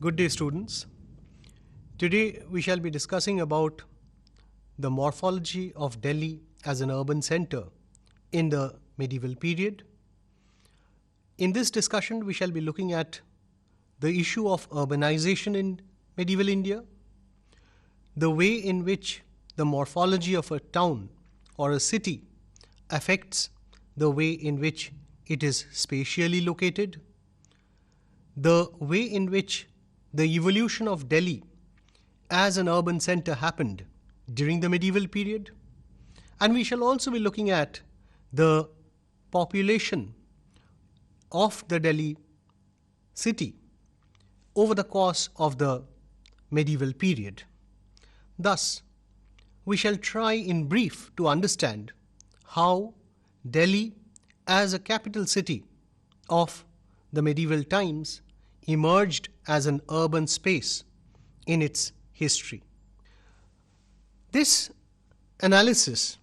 Good day, students. Today we shall be discussing about the morphology of Delhi as an urban center in the medieval period. In this discussion, we shall be looking at the issue of urbanization in medieval India, the way in which the morphology of a town or a city affects the way in which it is spatially located, the way in which the evolution of Delhi as an urban center happened during the medieval period, and we shall also be looking at the population of the Delhi city over the course of the medieval period. Thus, we shall try in brief to understand how Delhi as a capital city of the medieval times emerged as an urban space in its history. This analysis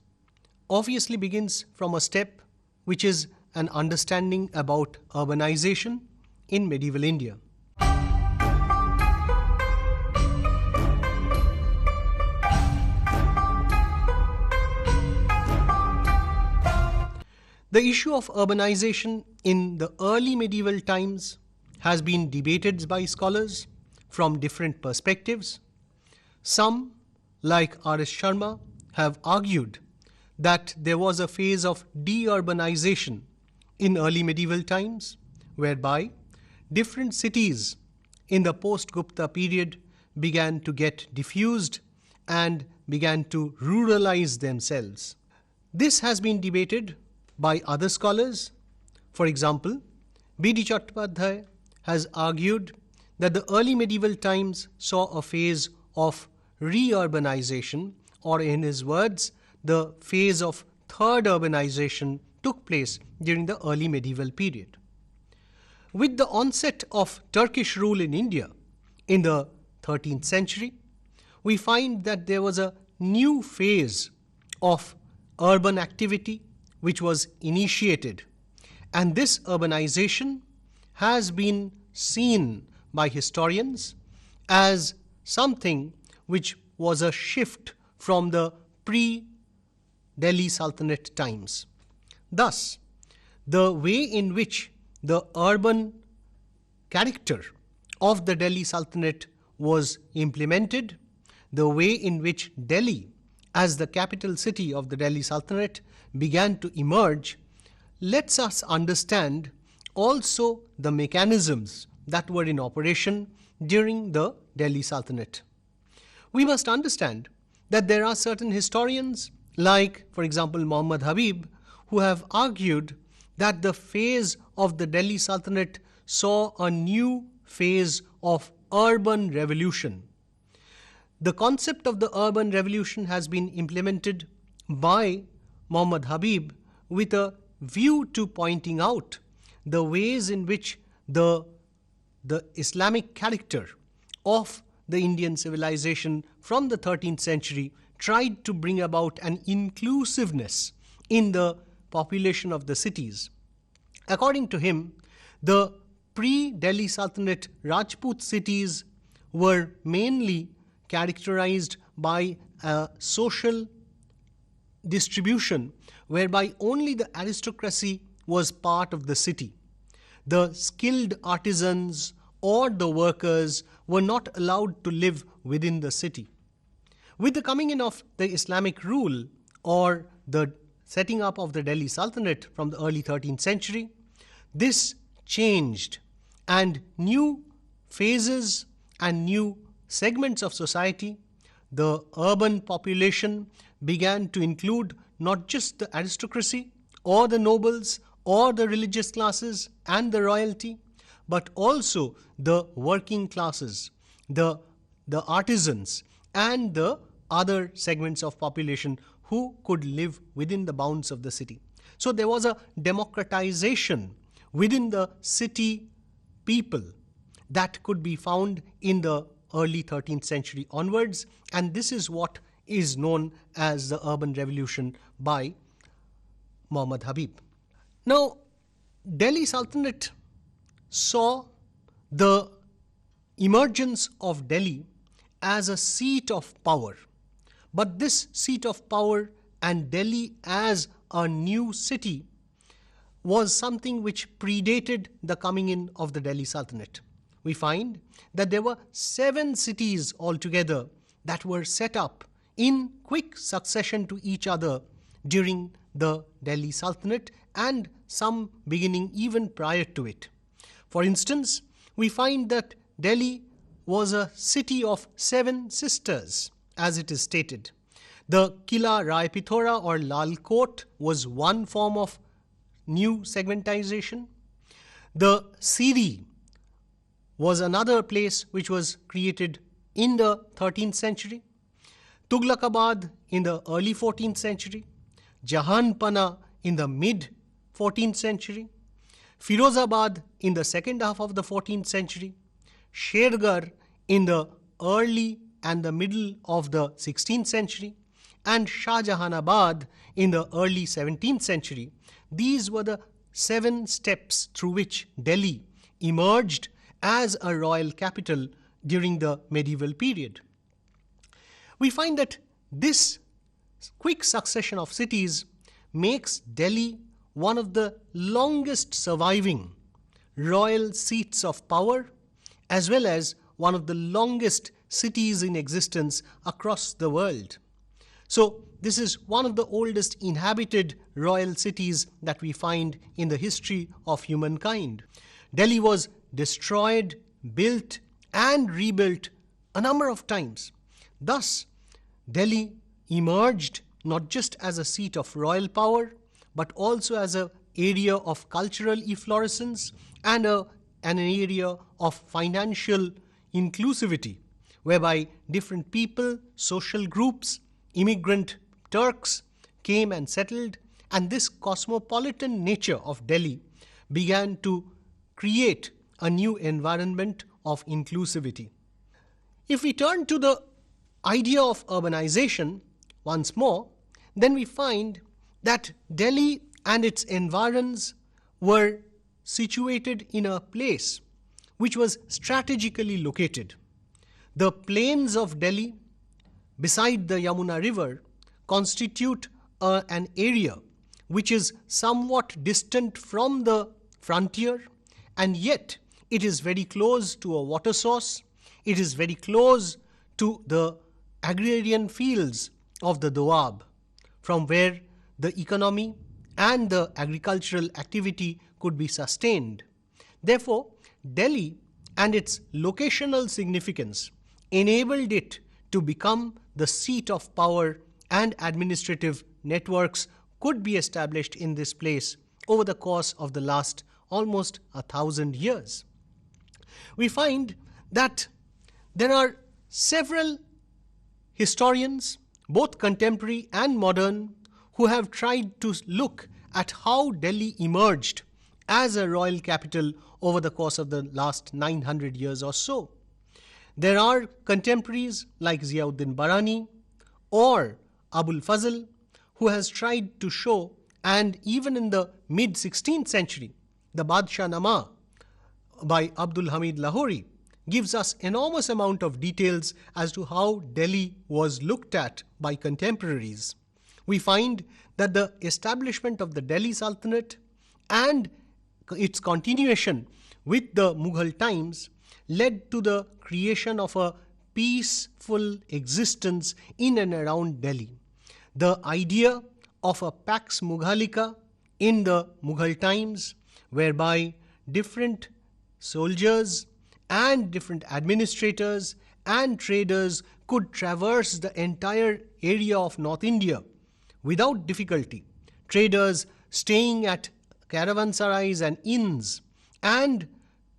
obviously begins from a step which is an understanding about urbanization in medieval India. The issue of urbanization in the early medieval times has been debated by scholars from different perspectives. Some, like R.S. Sharma, have argued that there was a phase of deurbanization in early medieval times, whereby different cities in the post-Gupta period began to get diffused and began to ruralize themselves. This has been debated by other scholars. For example, B.D. Chattopadhyay has argued that the early medieval times saw a phase of re-urbanization, or in his words, the phase of third urbanization took place during the early medieval period. With the onset of Turkish rule in India in the 13th century, we find that there was a new phase of urban activity which was initiated, and this urbanization has been seen by historians as something which was a shift from the pre-Delhi Sultanate times. Thus, the way in which the urban character of the Delhi Sultanate was implemented, the way in which Delhi as the capital city of the Delhi Sultanate began to emerge, lets us understand also the mechanisms that were in operation during the Delhi Sultanate. We must understand that there are certain historians, like, for example, Muhammad Habib, who have argued that the phase of the Delhi Sultanate saw a new phase of urban revolution. The concept of the urban revolution has been implemented by Muhammad Habib with a view to pointing out the ways in which the Islamic character of the Indian civilization from the 13th century tried to bring about an inclusiveness in the population of the cities. According to him, the pre-Delhi Sultanate Rajput cities were mainly characterized by a social distribution whereby only the aristocracy was part of the city. The skilled artisans or the workers were not allowed to live within the city. With the coming in of the Islamic rule or the setting up of the Delhi Sultanate from the early 13th century, this changed, and new phases and new segments of society, the urban population began to include not just the aristocracy or the nobles or the religious classes and the royalty, but also the working classes, the artisans and the other segments of population who could live within the bounds of the city. So there was a democratization within the city people that could be found in the early 13th century onwards, and this is what is known as the urban revolution by Muhammad Habib. Now, Delhi Sultanate saw the emergence of Delhi as a seat of power. But this seat of power and Delhi as a new city was something which predated the coming in of the Delhi Sultanate. We find that there were 7 cities altogether that were set up in quick succession to each other during the Delhi Sultanate, and some beginning even prior to it. For instance, we find that Delhi was a city of 7 sisters, as it is stated. The Kila Rai Pithora or Lal Kot was one form of new segmentization. The Siri was another place which was created in the 13th century. Tughlaqabad in the early 14th century. Jahanpana in the mid 14th century. Firozabad in the second half of the 14th century. Shergarh in the early and the middle of the 16th century. And Shahjahanabad in the early 17th century. These were the 7 steps through which Delhi emerged as a royal capital during the medieval period. We find that this quick succession of cities makes Delhi one of the longest surviving royal seats of power, as well as one of the longest cities in existence across the world. So this is one of the oldest inhabited royal cities that we find in the history of humankind. Delhi was destroyed, built, and rebuilt a number of times. Thus, Delhi emerged not just as a seat of royal power, but also as an area of cultural efflorescence and an area of financial inclusivity, whereby different people, social groups, immigrant Turks came and settled, and this cosmopolitan nature of Delhi began to create a new environment of inclusivity. If we turn to the idea of urbanization once more, then we find that Delhi and its environs were situated in a place which was strategically located. The plains of Delhi beside the Yamuna River constitute an area which is somewhat distant from the frontier, and yet it is very close to a water source. It is very close to the agrarian fields of the Doab, from where the economy and the agricultural activity could be sustained. Therefore, Delhi and its locational significance enabled it to become the seat of power, and administrative networks could be established in this place over the course of the last almost 1,000 years. We find that there are several historians, both contemporary and modern, who have tried to look at how Delhi emerged as a royal capital over the course of the last 900 years or so. There are contemporaries like Ziauddin Barani or Abul Fazl who has tried to show, and even in the mid-16th century, the Badshah Nama by Abdul Hamid Lahori gives us enormous amount of details as to how Delhi was looked at by contemporaries. We find that the establishment of the Delhi Sultanate and its continuation with the Mughal times led to the creation of a peaceful existence in and around Delhi. The idea of a Pax Mughalica in the Mughal times, whereby different soldiers and different administrators and traders could traverse the entire area of North India without difficulty. Traders staying at caravansarais and inns and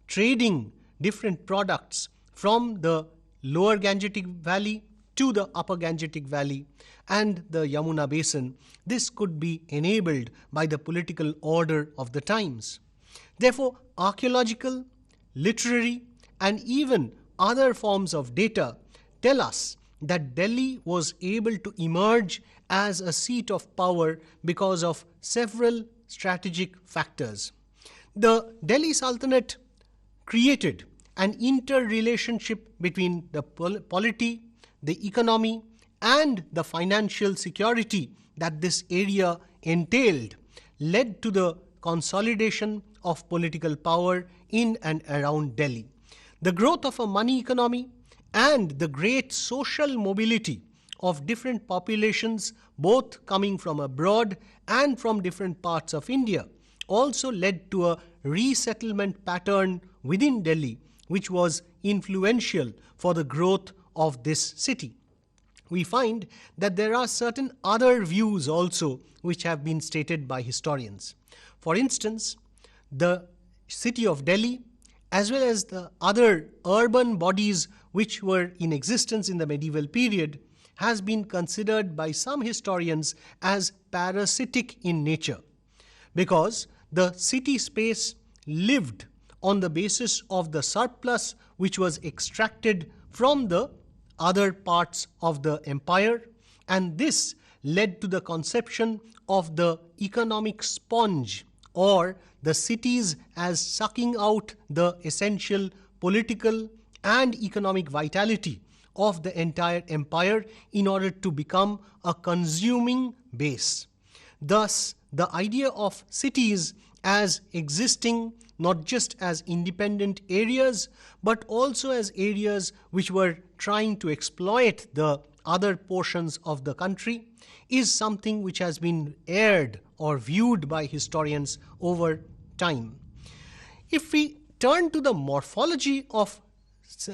trading different products from the lower Gangetic Valley to the upper Gangetic Valley and the Yamuna Basin. This could be enabled by the political order of the times. Therefore, archaeological, literary, and even other forms of data tell us that Delhi was able to emerge as a seat of power because of several strategic factors. The Delhi Sultanate created an interrelationship between the polity, the economy, and the financial security that this area entailed led to the consolidation of political power in and around Delhi. The growth of a money economy and the great social mobility of different populations, both coming from abroad and from different parts of India, also led to a resettlement pattern within Delhi, which was influential for the growth of this city. We find that there are certain other views also which have been stated by historians. For instance, the city of Delhi, as well as the other urban bodies which were in existence in the medieval period, has been considered by some historians as parasitic in nature, because the city space lived on the basis of the surplus which was extracted from the other parts of the empire, and this led to the conception of the economic sponge, or the cities as sucking out the essential political and economic vitality of the entire empire in order to become a consuming base. Thus, the idea of cities as existing not just as independent areas, but also as areas which were trying to exploit the other portions of the country, is something which has been aired or viewed by historians over time. If we turn to the morphology of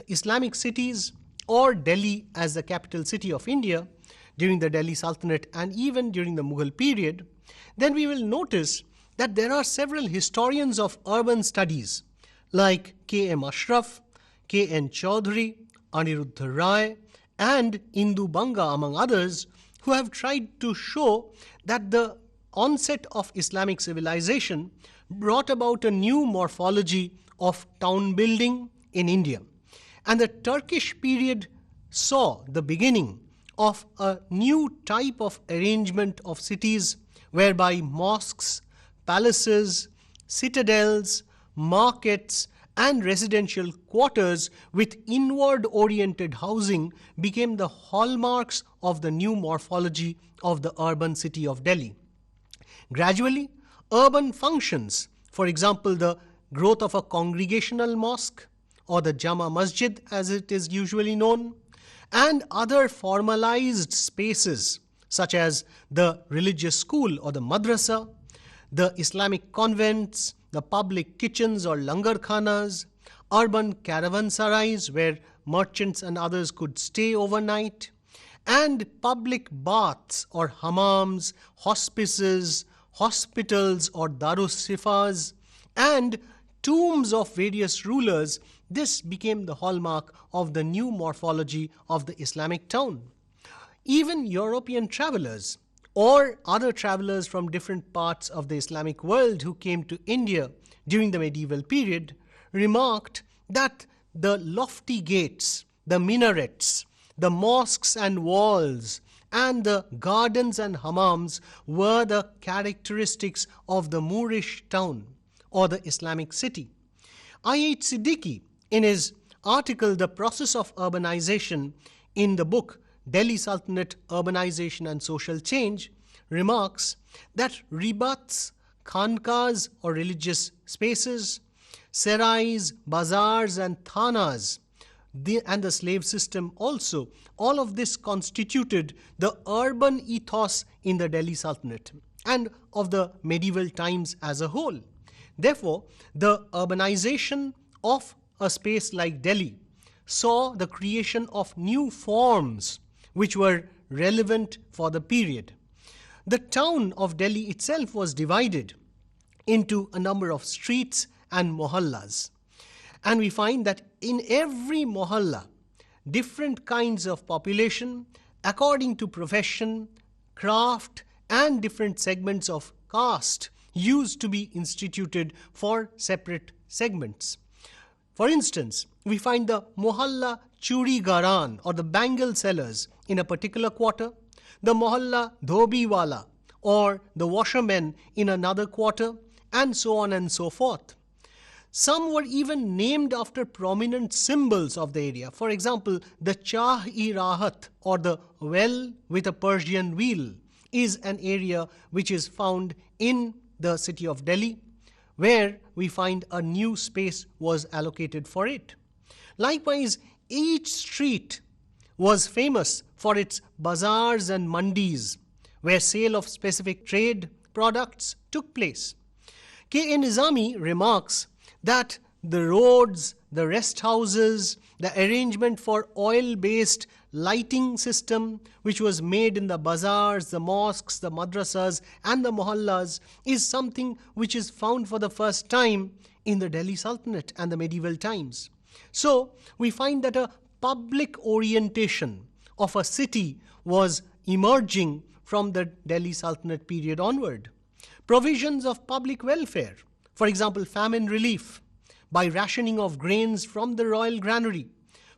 Islamic cities or Delhi as the capital city of India during the Delhi Sultanate and even during the Mughal period, then we will notice that there are several historians of urban studies like K.M. Ashraf, K.N. Chaudhary, Aniruddha Rai, and Indu Banga, among others, who have tried to show that the onset of Islamic civilization brought about a new morphology of town building in India. And the Turkish period saw the beginning of a new type of arrangement of cities whereby mosques, palaces, citadels, markets, and residential quarters with inward-oriented housing became the hallmarks of the new morphology of the urban city of Delhi. Gradually, urban functions, for example, the growth of a congregational mosque or the Jama Masjid as it is usually known, and other formalized spaces such as the religious school or the madrasa, the Islamic convents, the public kitchens or langar khanas, urban caravansarais where merchants and others could stay overnight, and public baths or hammams, hospices, hospitals or darussifas, and tombs of various rulers. This became the hallmark of the new morphology of the Islamic town. Even European travelers or other travelers from different parts of the Islamic world who came to India during the medieval period remarked that the lofty gates, the minarets, the mosques and walls, and the gardens and hammams were the characteristics of the Moorish town or the Islamic city. I.H. Siddiqui, in his article The Process of Urbanization in the book Delhi Sultanate, Urbanization and Social Change, remarks that ribats, khankas or religious spaces, sarais, bazaars and thanas, and the slave system also, all of this constituted the urban ethos in the Delhi Sultanate and of the medieval times as a whole. Therefore, the urbanization of a space like Delhi saw the creation of new forms which were relevant for the period. The town of Delhi itself was divided into a number of streets and mohallas. And we find that in every mohalla, different kinds of population, according to profession, craft, and different segments of caste, used to be instituted for separate segments. For instance, we find the mohalla Churi Garan or the bangle sellers in a particular quarter, the mohalla Dhobiwala or the washermen in another quarter, and so on and so forth. Some were even named after prominent symbols of the area. For example, the Chah-e-Rahat, or the well with a Persian wheel, is an area which is found in the city of Delhi, where we find a new space was allocated for it. Likewise, each street was famous for its bazaars and mandis, where sale of specific trade products took place. K.A. Nizami remarks that the roads, the rest houses, the arrangement for oil-based lighting system which was made in the bazaars, the mosques, the madrasas and the mohallas is something which is found for the first time in the Delhi Sultanate and the medieval times. So we find that a public orientation of a city was emerging from the Delhi Sultanate period onward. Provisions of public welfare, for example, famine relief, by rationing of grains from the royal granary,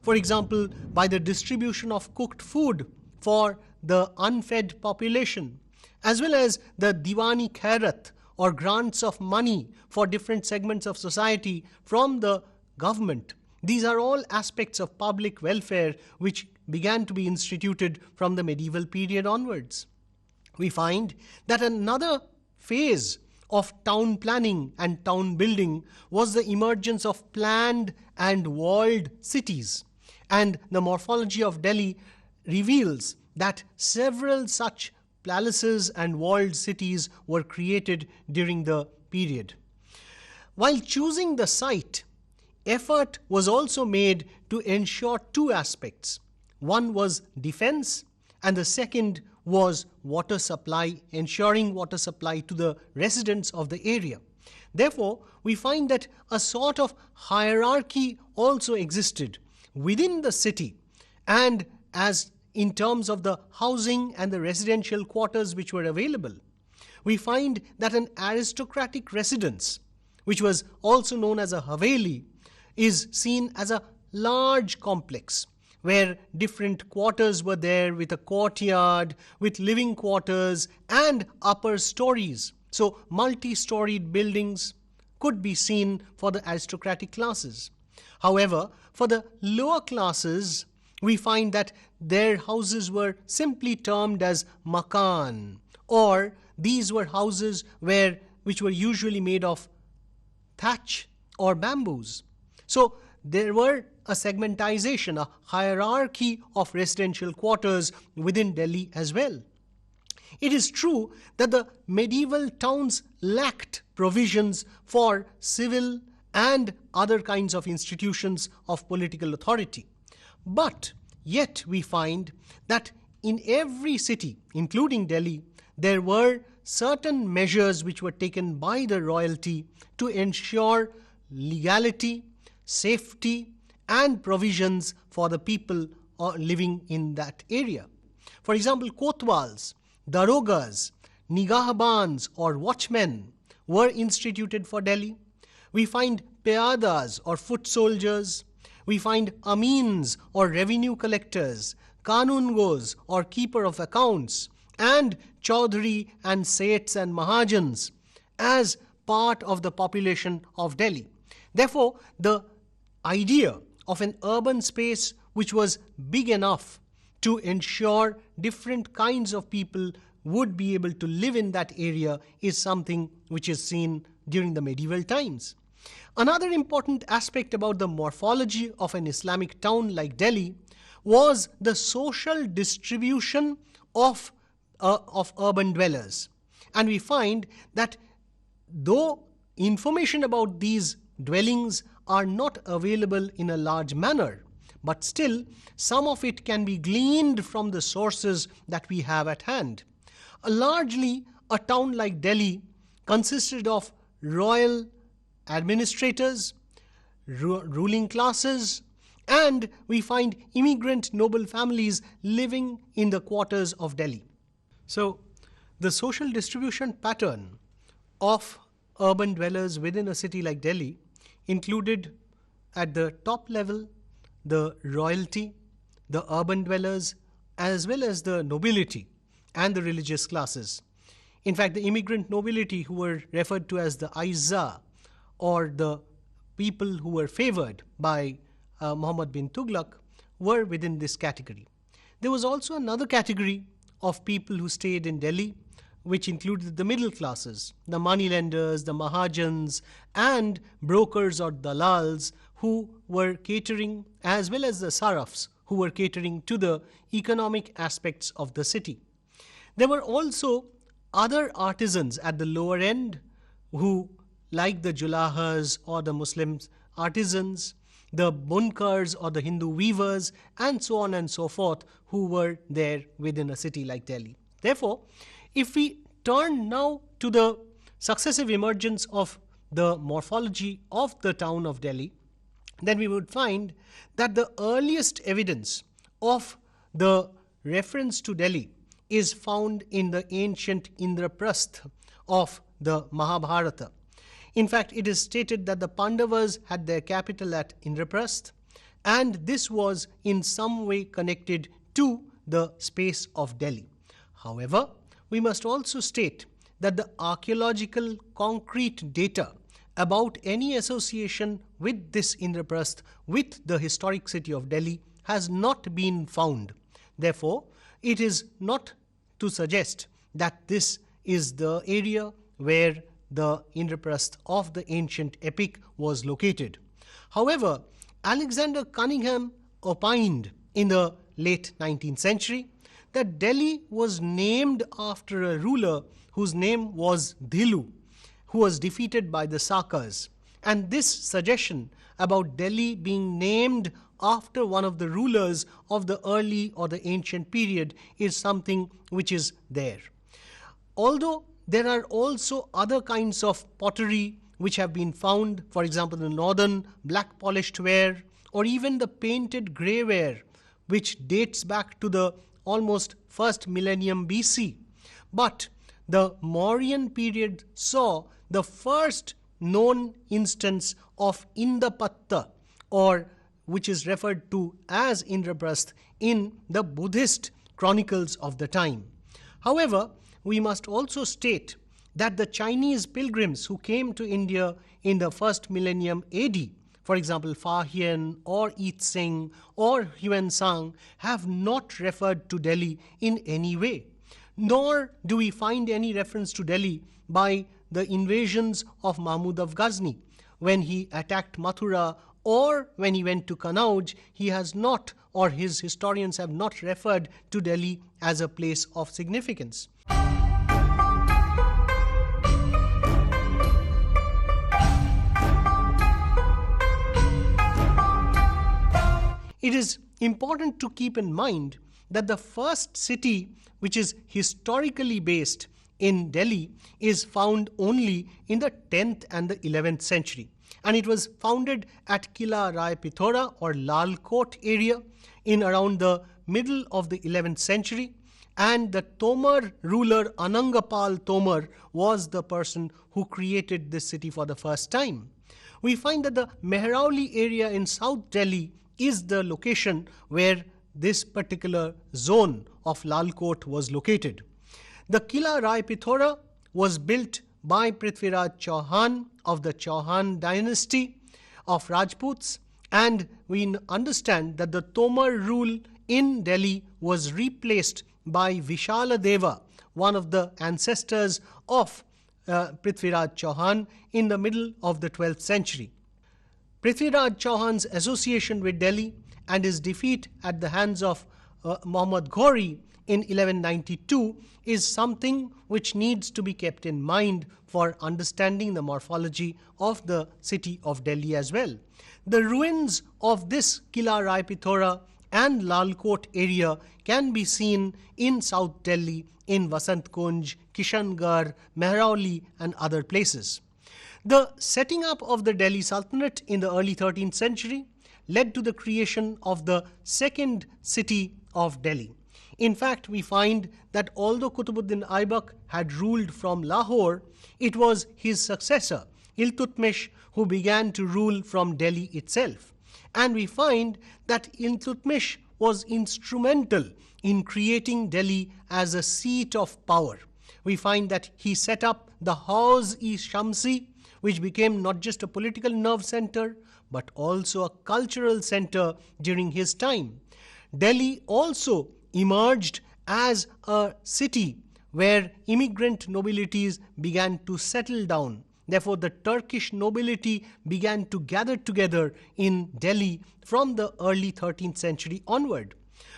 for example, by the distribution of cooked food for the unfed population, as well as the Diwani Khairat, or grants of money for different segments of society from the government. These are all aspects of public welfare which began to be instituted from the medieval period onwards. We find that another phase of town planning and town building was the emergence of planned and walled cities. And the morphology of Delhi reveals that several such palaces and walled cities were created during the period. While choosing the site, effort was also made to ensure two aspects. One was defense, and the second was water supply, ensuring water supply to the residents of the area. Therefore, we find that a sort of hierarchy also existed within the city, and as in terms of the housing and the residential quarters which were available. We find that an aristocratic residence, which was also known as a haveli, is seen as a large complex where different quarters were there, with a courtyard, with living quarters and upper stories. So multi-storied buildings could be seen for the aristocratic classes. However, for the lower classes, we find that their houses were simply termed as makan, or these were houses which were usually made of thatch or bamboos. So there were a segmentization, a hierarchy of residential quarters within Delhi as well. It is true that the medieval towns lacked provisions for civil and other kinds of institutions of political authority. But yet we find that in every city, including Delhi, there were certain measures which were taken by the royalty to ensure legality, safety, and provisions for the people living in that area. For example, kotwals, darogas, nigahbans or watchmen were instituted for Delhi. We find peyadas or foot soldiers. We find amins or revenue collectors, kanungos or keeper of accounts, and chaudhuri and seths and mahajans as part of the population of Delhi. Therefore, the idea of an urban space which was big enough to ensure different kinds of people would be able to live in that area is something which is seen during the medieval times. Another important aspect about the morphology of an Islamic town like Delhi was the social distribution of urban dwellers. And we find that though information about these dwellings are not available in a large manner, but still some of it can be gleaned from the sources that we have at hand. Largely, a town like Delhi consisted of royal administrators, ruling classes, and we find immigrant noble families living in the quarters of Delhi. So, the social distribution pattern of urban dwellers within a city like Delhi included at the top level the royalty, the urban dwellers, as well as the nobility and the religious classes. In fact, the immigrant nobility, who were referred to as the Aizza or the people who were favored by Muhammad bin Tughlaq were within this category. There was also another category of people who stayed in Delhi, which included the middle classes, the moneylenders, the mahajans, and brokers or dalals who were catering, as well as the sarafs who were catering to the economic aspects of the city. There were also other artisans at the lower end who, like the julahas or the Muslim artisans, the bunkars or the Hindu weavers, and so on and so forth, who were there within a city like Delhi. Therefore, if we turn now to the successive emergence of the morphology of the town of Delhi, then we would find that the earliest evidence of the reference to Delhi is found in the ancient Indraprastha of the Mahabharata. In fact, it is stated that the Pandavas had their capital at Indraprastha, and this was in some way connected to the space of Delhi. However, we must also state that the archaeological concrete data about any association with this Indraprastha with the historic city of Delhi has not been found. Therefore, it is not to suggest that this is the area where the Indraprastha of the ancient epic was located. However, Alexander Cunningham opined in the late 19th century that Delhi was named after a ruler whose name was Dhilu, who was defeated by the Sakas. And this suggestion about Delhi being named after one of the rulers of the early or the ancient period is something which is there. Although there are also other kinds of pottery which have been found, for example, the northern black polished ware, or even the painted grey ware, which dates back to the almost first millennium BC. But the Mauryan period saw the first known instance of Indapatta, or which is referred to as Indraprastha, in the Buddhist chronicles of the time. However, we must also state that the Chinese pilgrims who came to India in the first millennium AD, for example, Fa Hien or Yi Tsing or Huan Sang, have not referred to Delhi in any way. Nor do we find any reference to Delhi by the invasions of Mahmud of Ghazni. When he attacked Mathura or when he went to Kanauj, he has not, or his historians have not referred to Delhi as a place of significance. It is important to keep in mind that the first city which is historically based in Delhi is found only in the 10th and the 11th century. And it was founded at Kila Rai Pithora or Lal Kot area in around the middle of the 11th century. And the Tomar ruler Anangapal Tomar was the person who created this city for the first time. We find that the Mehrauli area in South Delhi is the location where this particular zone of Lal Kot was located. The Kila Rai Pithora was built by Prithviraj Chauhan of the Chauhan dynasty of Rajputs, and we understand that the Tomar rule in Delhi was replaced by Vishala Deva, one of the ancestors of Prithviraj Chauhan, in the middle of the 12th century. Prithviraj Chauhan's association with Delhi and his defeat at the hands of Muhammad Ghori in 1192 is something which needs to be kept in mind for understanding the morphology of the city of Delhi as well. The ruins of this Kila Rai Pithora and Lal Kot area can be seen in South Delhi, in Vasant Kunj, Kishangarh, Mehrauli and other places. The setting up of the Delhi Sultanate in the early 13th century led to the creation of the second city of Delhi. In fact, we find that although Qutbuddin Aibak had ruled from Lahore, it was his successor, Iltutmish, who began to rule from Delhi itself. And we find that Iltutmish was instrumental in creating Delhi as a seat of power. We find that he set up the Hauz-e-Shamsi, which became not just a political nerve center, but also a cultural center during his time. Delhi also emerged as a city where immigrant nobilities began to settle down. Therefore, the Turkish nobility began to gather together in Delhi from the early 13th century onward.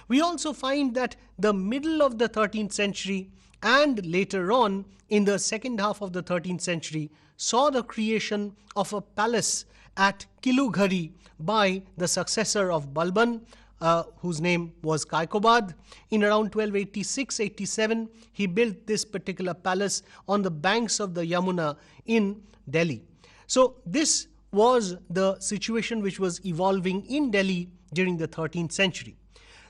We also find that the middle of the 13th century and later on in the second half of the 13th century saw the creation of a palace at Kilughari by the successor of Balban, whose name was Kaikobad. In around 1286-87, he built this particular palace on the banks of the Yamuna in Delhi. So this was the situation which was evolving in Delhi during the 13th century.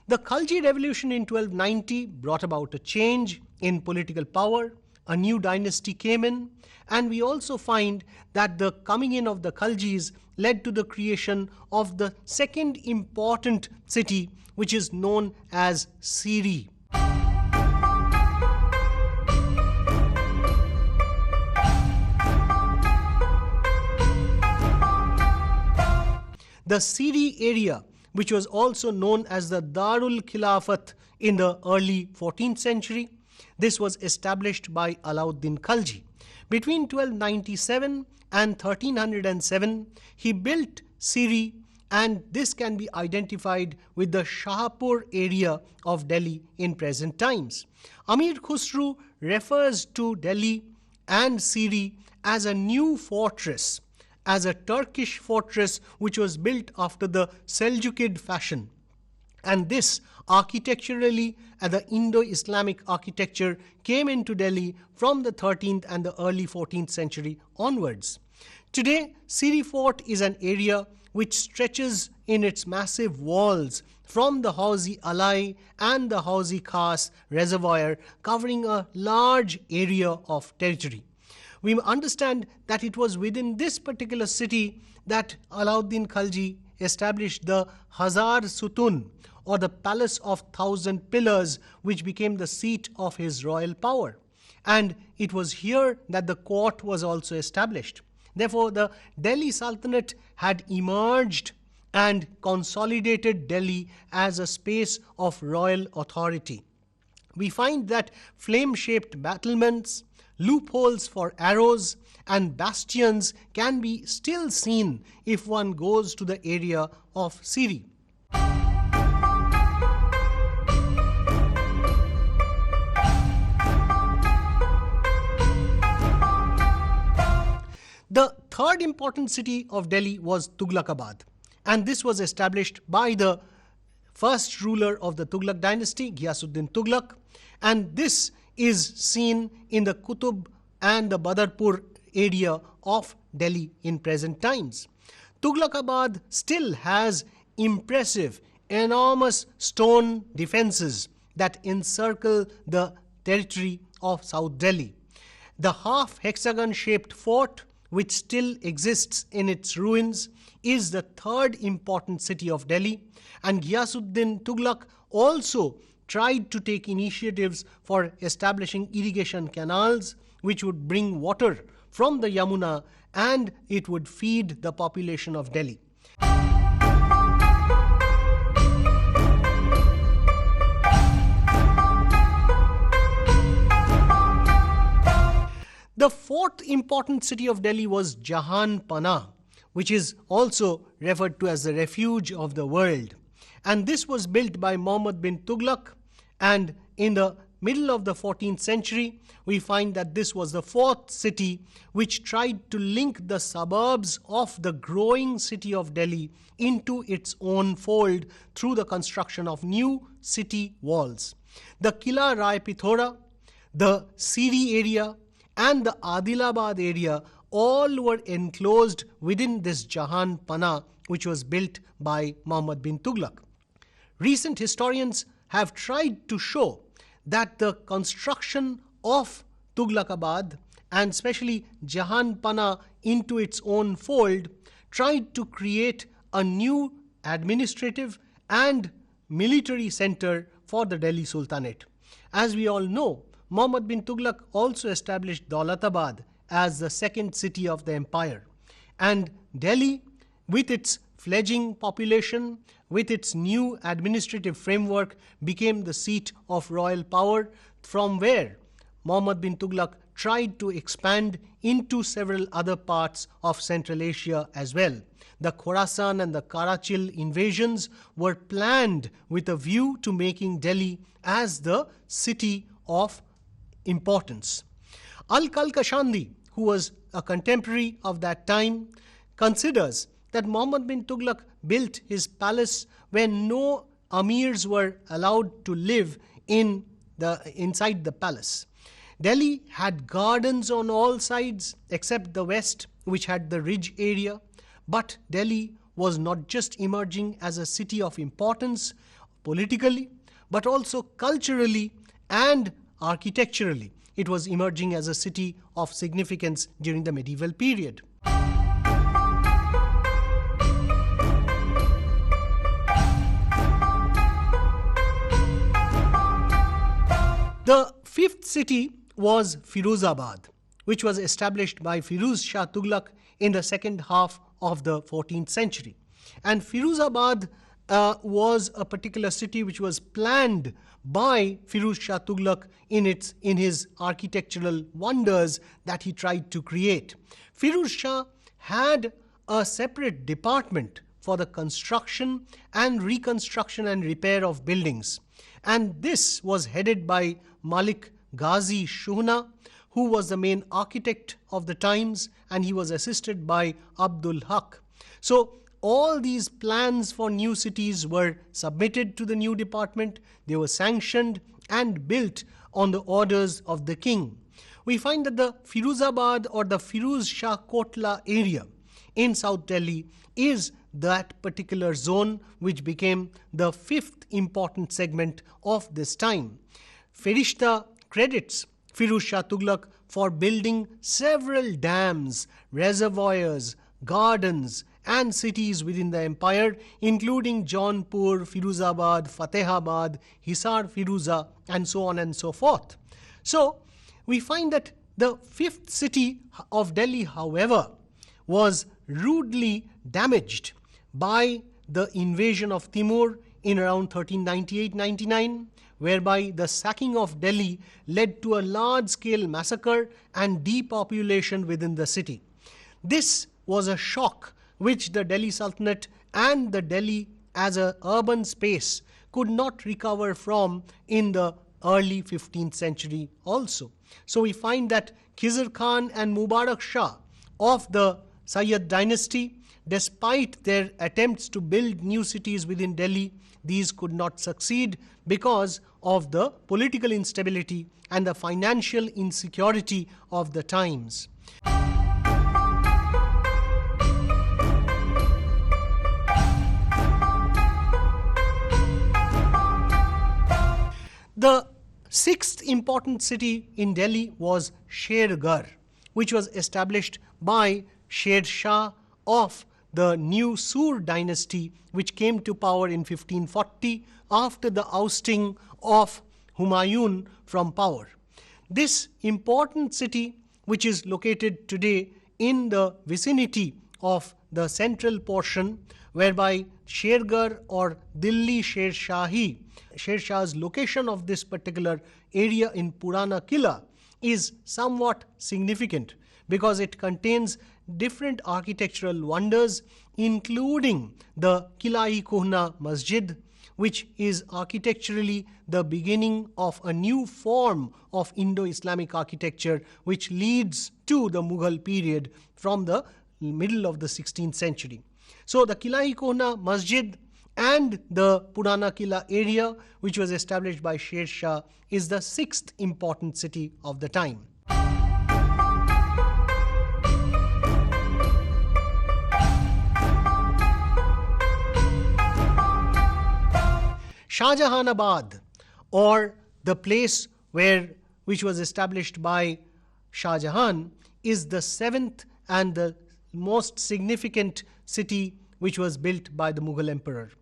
The Khalji revolution in 1290 brought about a change in political power. A new dynasty came in, and we also find that the coming in of the Khaljis led to the creation of the second important city, which is known as Siri. The Siri area, which was also known as the Darul Khilafat in the early 14th century, this was established by Alauddin Khalji. Between 1297 and 1307, he built Siri, and this can be identified with the Shahpur area of Delhi in present times. Amir Khusru refers to Delhi and Siri as a new fortress, as a Turkish fortress which was built after the Seljuk fashion. And this architecturally, the Indo-Islamic architecture came into Delhi from the 13th and the early 14th century onwards. Today, Siri Fort is an area which stretches in its massive walls from the Hauzi Alai and the Hauzi Khas reservoir, covering a large area of territory. We understand that it was within this particular city that Alauddin Khalji established the Hazar Sutun, or the Palace of 1,000 Pillars, which became the seat of his royal power. And it was here that the court was also established. Therefore, the Delhi Sultanate had emerged and consolidated Delhi as a space of royal authority. We find that flame-shaped battlements, loopholes for arrows, and bastions can be still seen if one goes to the area of Siri. The third important city of Delhi was Tughlaqabad, and this was established by the first ruler of the Tughlaq dynasty, Ghiyasuddin Tughlaq, and this is seen in the Qutub and the Badarpur area of Delhi in present times. Tughlaqabad still has impressive, enormous stone defenses that encircle the territory of South Delhi. The half hexagon shaped fort, which still exists in its ruins, is the third important city of Delhi, and Ghiyasuddin Tughlaq also tried to take initiatives for establishing irrigation canals which would bring water from the Yamuna, and it would feed the population of Delhi. The fourth important city of Delhi was Jahan Panah, which is also referred to as the refuge of the world. And this was built by Muhammad bin Tughlaq, and in the middle of the 14th century, we find that this was the fourth city which tried to link the suburbs of the growing city of Delhi into its own fold through the construction of new city walls. The Kila Rai Pithora, the Siri area, and the Adilabad area all were enclosed within this Jahan Panah, which was built by Muhammad bin Tughlaq. Recent historians have tried to show that the construction of Tughlaqabad, and especially Jahan Panah into its own fold, tried to create a new administrative and military center for the Delhi Sultanate. As we all know, Muhammad bin Tughlaq also established Daulatabad as the second city of the empire. And Delhi, with its fledgling population, with its new administrative framework, became the seat of royal power, from where Muhammad bin Tughlaq tried to expand into several other parts of Central Asia as well. The Khorasan and the Karachil invasions were planned with a view to making Delhi as the city of importance. Al-Kalkashandi, who was a contemporary of that time, considers that Muhammad bin Tughlaq built his palace when no amirs were allowed to live inside the palace. Delhi had gardens on all sides except the west, which had the ridge area. But Delhi was not just emerging as a city of importance politically, but also culturally and architecturally. It was emerging as a city of significance during the medieval period. The fifth city was Firuzabad, which was established by Firuz Shah Tughlaq in the second half of the 14th century. And Firuzabad was a particular city which was planned by Firuz Shah Tughlaq in his architectural wonders that he tried to create. Firuz Shah had a separate department for the construction and reconstruction and repair of buildings. And this was headed by Malik Ghazi Shuhna, who was the main architect of the times, and he was assisted by Abdul Haq. So all these plans for new cities were submitted to the new department. They were sanctioned and built on the orders of the king. We find that the Firuzabad or the Firuz Shah Kotla area in South Delhi is that particular zone which became the fifth important segment of this time. Ferishta credits Firuz Shah Tughlaq for building several dams, reservoirs, gardens and cities within the empire, including Jaunpur, Firuzabad, Fatehabad, Hisar Firuza, and so on and so forth. So we find that the fifth city of Delhi, however, was rudely damaged by the invasion of Timur in around 1398-99, whereby the sacking of Delhi led to a large-scale massacre and depopulation within the city. This was a shock which the Delhi Sultanate and the Delhi as an urban space could not recover from in the early 15th century also. So we find that Khizr Khan and Mubarak Shah of the Sayyid dynasty, despite their attempts to build new cities within Delhi, these could not succeed because of the political instability and the financial insecurity of the times. The sixth important city in Delhi was Shergarh, which was established by Sher Shah of the new Sur dynasty, which came to power in 1540 after the ousting of Humayun from power. This important city, which is located today in the vicinity of the central portion, whereby Shergarh or Dilli Sher Shahi, Sher Shah's location of this particular area in Purana Killa is somewhat significant because it contains different architectural wonders, including the Qila-e-Kuhna Masjid, which is architecturally the beginning of a new form of Indo-Islamic architecture, which leads to the Mughal period from the middle of the 16th century. So the Qila-e-Kuhna Masjid and the Purana Killa area, which was established by Sher Shah, is the sixth important city of the time. Shahjahanabad, or the place which was established by Shah Jahan, is the seventh and the most significant city which was built by the Mughal emperor.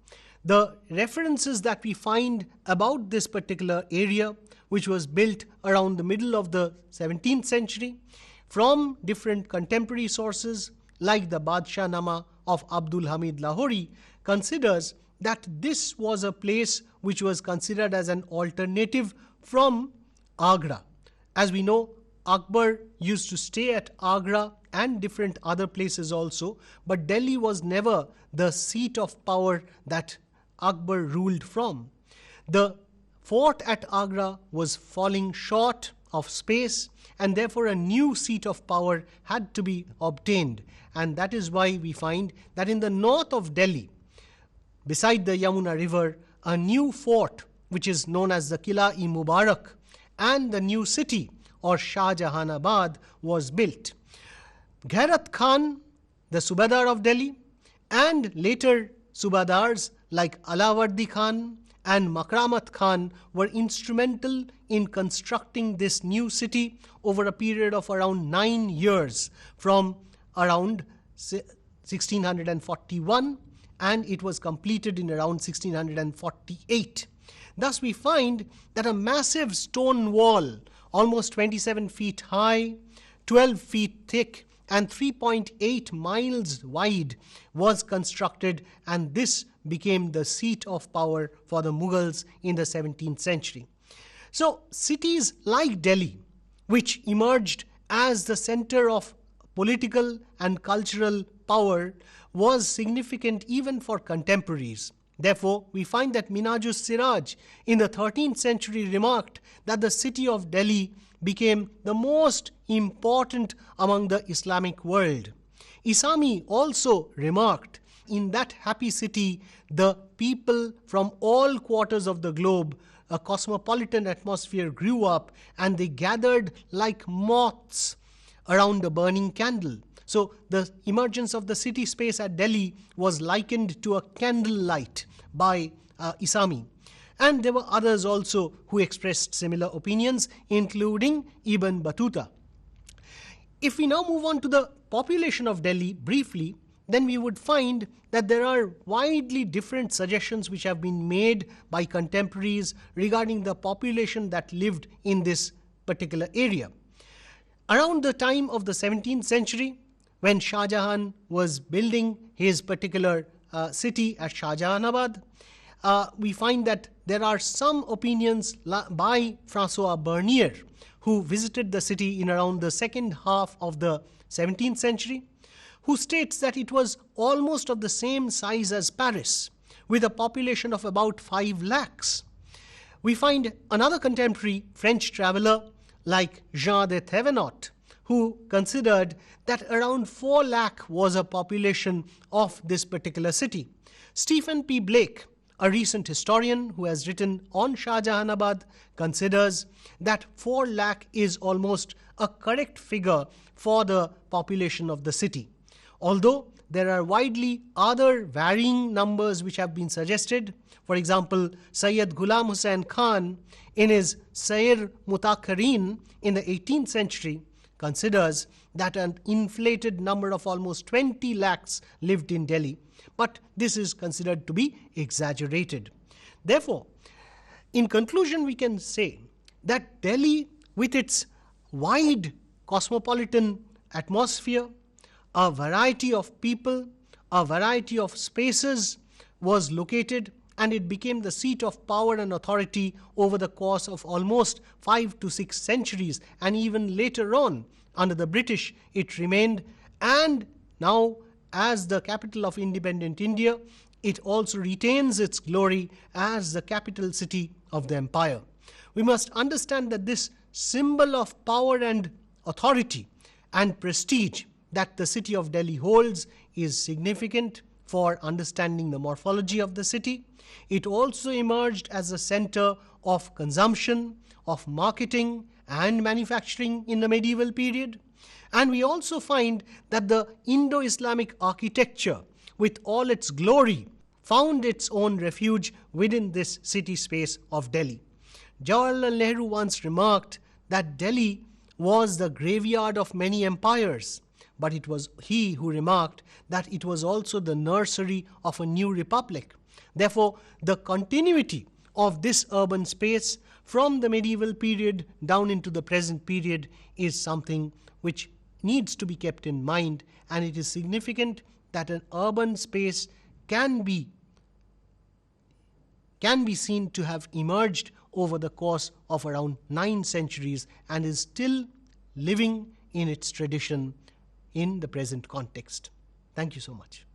The references that we find about this particular area, which was built around the middle of the 17th century, from different contemporary sources like the Badshah Nama of Abdul Hamid Lahori considers that this was a place which was considered as an alternative from Agra. As we know, Akbar used to stay at Agra and different other places also, but Delhi was never the seat of power that Akbar ruled from. The fort at Agra was falling short of space, and therefore a new seat of power had to be obtained. And that is why we find that in the north of Delhi, beside the Yamuna River, a new fort, which is known as the Qila-e Mubarak, and the new city, or Shah Jahanabad, was built. Ghairat Khan, the Subadar of Delhi, and later Subadars like Alawardi Khan and Makramat Khan were instrumental in constructing this new city over a period of around 9 years, from around 1641, and it was completed in around 1648. Thus we find that a massive stone wall, almost 27 feet high, 12 feet thick, and 3.8 miles wide, was constructed, and this became the seat of power for the Mughals in the 17th century. So cities like Delhi, which emerged as the center of political and cultural power, was significant even for contemporaries. Therefore, we find that Minhajus Siraj in the 13th century remarked that the city of Delhi became the most important among the Islamic world. Isami also remarked, in that happy city, the people from all quarters of the globe, a cosmopolitan atmosphere grew up, and they gathered like moths around a burning candle. So the emergence of the city space at Delhi was likened to a candlelight by Isami. And there were others also who expressed similar opinions, including Ibn Battuta. If we now move on to the population of Delhi briefly, then we would find that there are widely different suggestions which have been made by contemporaries regarding the population that lived in this particular area. Around the time of the 17th century, when Shah Jahan was building his particular city at Shah Jahanabad, we find that there are some opinions by Francois Bernier, who visited the city in around the second half of the 17th century, who states that it was almost of the same size as Paris, with a population of about 5 lakhs. We find another contemporary French traveler like Jean de Thévenot, who considered that around 4 lakh was a population of this particular city. Stephen P. Blake, a recent historian who has written on Shah Jahanabad, considers that 4 lakh is almost a correct figure for the population of the city. Although there are widely other varying numbers which have been suggested. For example, Sayyid Ghulam Hussain Khan, in his Sair Mutakharin in the 18th century, considers that an inflated number of almost 20 lakhs lived in Delhi, but this is considered to be exaggerated. Therefore, in conclusion, we can say that Delhi, with its wide cosmopolitan atmosphere, a variety of people, a variety of spaces, was located, and it became the seat of power and authority over the course of almost 5 to 6 centuries, and even later on, under the British, it remained, and now as the capital of independent India, it also retains its glory as the capital city of the empire. We must understand that this symbol of power and authority and prestige that the city of Delhi holds is significant for understanding the morphology of the city. It also emerged as a center of consumption, of marketing and manufacturing in the medieval period. And we also find that the Indo-Islamic architecture, with all its glory, found its own refuge within this city space of Delhi. Jawaharlal Nehru once remarked that Delhi was the graveyard of many empires, but it was he who remarked that it was also the nursery of a new republic. Therefore, the continuity of this urban space from the medieval period down into the present period is something which needs to be kept in mind, and it is significant that an urban space can be seen to have emerged over the course of around 9 centuries and is still living in its tradition in the present context. Thank you so much.